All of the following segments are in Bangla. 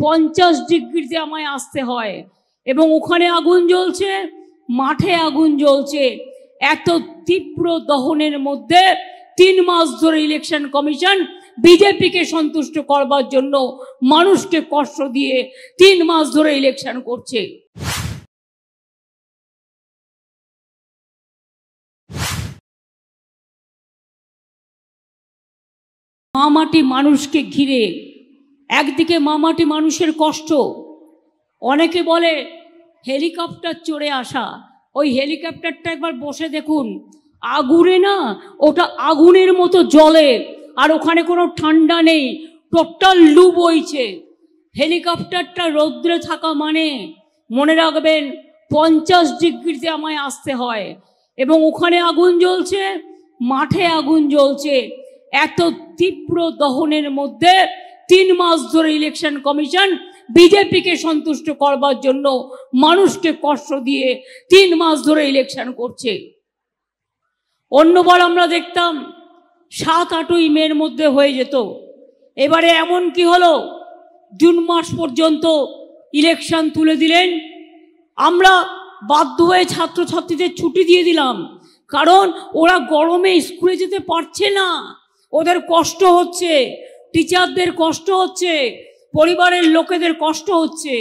50 ডিগ্রিতে আমায় আসতে হয় এবং ওখানে আগুন জ্বলছে, মাঠে আগুন জ্বলছে। এত তীব্র দহনের মধ্যে 3 মাস ধরে ইলেকশন কমিশন বিজেপিকে সন্তুষ্ট করবার জন্য মানুষকে কষ্ট দিয়ে 3 মাস ধরে ইলেকশন করছে। মামাটি মানুষকে ঘিরে, একদিকে মামাটি মানুষের কষ্ট, অনেকে বলে হেলিকপ্টার চড়ে আসা। ওই হেলিকপ্টারটা একবার বসে দেখুন, আগুনে না ওটা আগুনের মতো জ্বলে, আর ওখানে কোনো ঠান্ডা নেই, টোটাল লু বইছে। হেলিকপ্টারটা রৌদ্রে থাকা মানে মনে রাখবেন 50 ডিগ্রিতে আমায় আসতে হয় এবং ওখানে আগুন জ্বলছে, মাঠে আগুন জ্বলছে। এত তীব্র দহনের মধ্যে 3 মাস ধরে ইলেকশন কমিশন বিজেপিকে সন্তুষ্ট করবার জন্য মানুষকে কষ্ট দিয়ে 3 মাস ধরে ইলেকশন করছে। অন্যবার আমরা দেখতাম 7-8ই মের মধ্যে হয়ে যেত। এবারে এমন কি হলো, জুন মাস পর্যন্ত ইলেকশন তুলে দিলেন। আমরা বাধ্য হয়ে ছাত্রছাত্রীদের ছুটি দিয়ে দিলাম, কারণ ওরা গরমে স্কুলে যেতে পারছে না, ওদের কষ্ট হচ্ছে, টিচারদের কষ্ট হচ্ছে, পরিবারের লোকেদের কষ্ট হচ্ছে।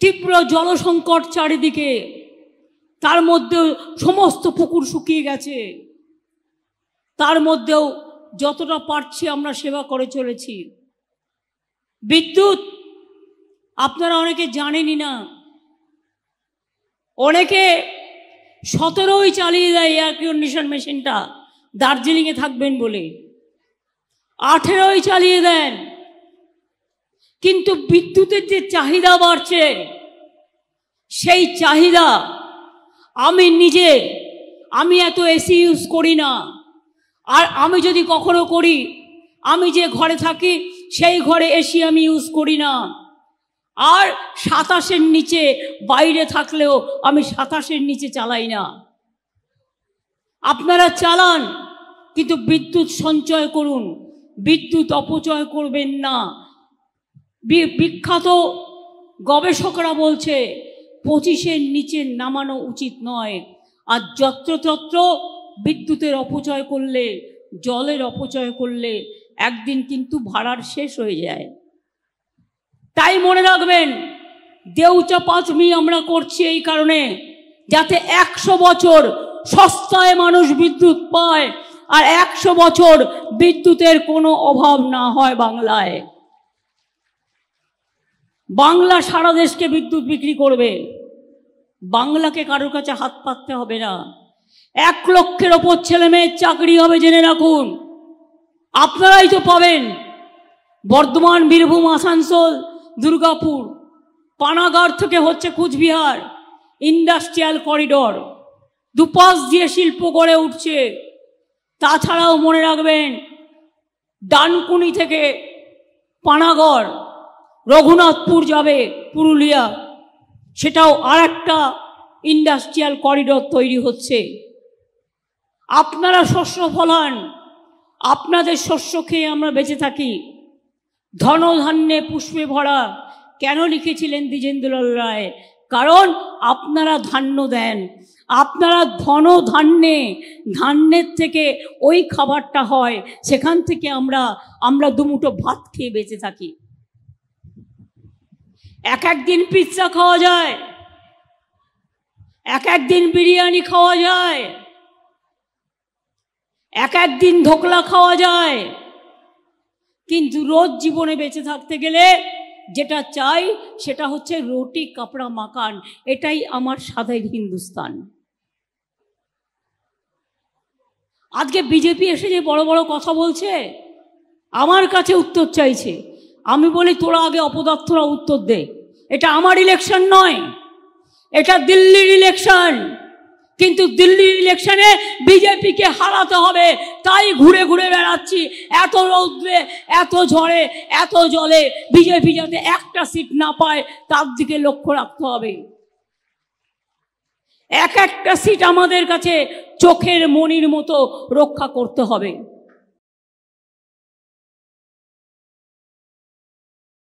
তীব্র জলসংকট চারিদিকে, তার মধ্যেও সমস্ত পুকুর শুকিয়ে গেছে, তার মধ্যেও যতটা পারছি আমরা সেবা করে চলেছি। বিদ্যুৎ আপনারা অনেকে জানেনই না, অনেকে 17ই চালিয়ে দেয় এয়ার কন্ডিশন মেশিনটা দার্জিলিংয়ে থাকবেন বলে, 18ই চালিয়ে দেন। কিন্তু বিদ্যুতের যে চাহিদা বাড়ছে, সেই চাহিদা আমি এত এসি ইউজ করি না, আর আমি যদি কখনো করি, আমি যে ঘরে থাকি সেই ঘরে এসি আমি ইউজ করি না, আর 27-এর নিচে বাইরে থাকলেও আমি 27-এর নিচে চালাই না। আপনারা চালান, কিন্তু বিদ্যুৎ সঞ্চয় করুন, বিদ্যুৎ অপচয় করবেন না। বিখ্যাত গবেষকরা বলছে 25-এর নিচে নামানো উচিত নয়। আর যত্রতত্র বিদ্যুতের অপচয় করলে, জলের অপচয় করলে একদিন কিন্তু ভাড়ার শেষ হয়ে যায়। তাই মনে রাখবেন, দেউচা পাঁচমি আমরা করছি এই কারণে, যাতে 100 বছর সস্তায় মানুষ বিদ্যুৎ পায়, আর 100 বছর বিদ্যুতের কোনো অভাব না হয় বাংলায়। বাংলা সারা দেশকে বিদ্যুৎ বিক্রি করবে, বাংলাকে কারোর কাছে হাত পাততে হবে না। 1 লক্ষের ওপর ছেলে মেয়ের চাকরি হবে, জেনে রাখুন। আপনারাই তো পাবেন। বর্ধমান, বীরভূম, আসানসোল, দুর্গাপুর, পানাগড় থেকে হচ্ছে কুচবিহার, ইন্ডাস্ট্রিয়াল করিডর, দুপাশ দিয়ে শিল্প গড়ে উঠছে। তাছাড়াও মনে রাখবেন, ডানকুনি থেকে পানাগড়, রঘুনাথপুর যাবে পুরুলিয়া, সেটাও আরেকটা ইন্ডাস্ট্রিয়াল করিডর তৈরি হচ্ছে। আপনারা শস্য ফলান, আপনাদের শস্য খেয়ে আমরা বেঁচে থাকি। ধনধান্যে পুষ্পে ভরা কেন লিখেছিলেন দ্বিজেন্দ্রলাল রায়? কারণ আপনারা ধান্য দেন, আপনারা ধান্যের থেকে ওই খাবারটা হয়, সেখান থেকে আমরা দুমুঠো ভাত খেয়ে বেঁচে থাকি। এক দিন পিৎজা খাওয়া যায়, এক দিন বিরিয়ানি খাওয়া যায়, এক দিন ধোকলা খাওয়া যায়, কিন্তু রোজ জীবনে বেঁচে থাকতে গেলে যেটা চাই সেটা হচ্ছে রুটি কাপড়া মাকান। এটাই আমার স্বাধীন হিন্দুস্তান। আজকে বিজেপি এসে যে বড় বড় কথা বলছে, আমার কাছে উত্তর চাইছে। আমি বলি, তোরা আগে অপদার্থরা উত্তর দে। এটা আমার ইলেকশন নয়, এটা দিল্লির ইলেকশন। কিন্তু দিল্লির ইলেকশনে বিজেপিকে হারাতে হবে, তাই ঘুরে ঘুরে বেড়াচ্ছি। এত রৌদ্রে, এত ঝড়ে, এত জলে বিজেপি যাতে একটা সিট না পায় তার দিকে লক্ষ্য রাখতে হবে। একটা সিট আমাদের কাছে চোখের মণির মতো রক্ষা করতে হবে।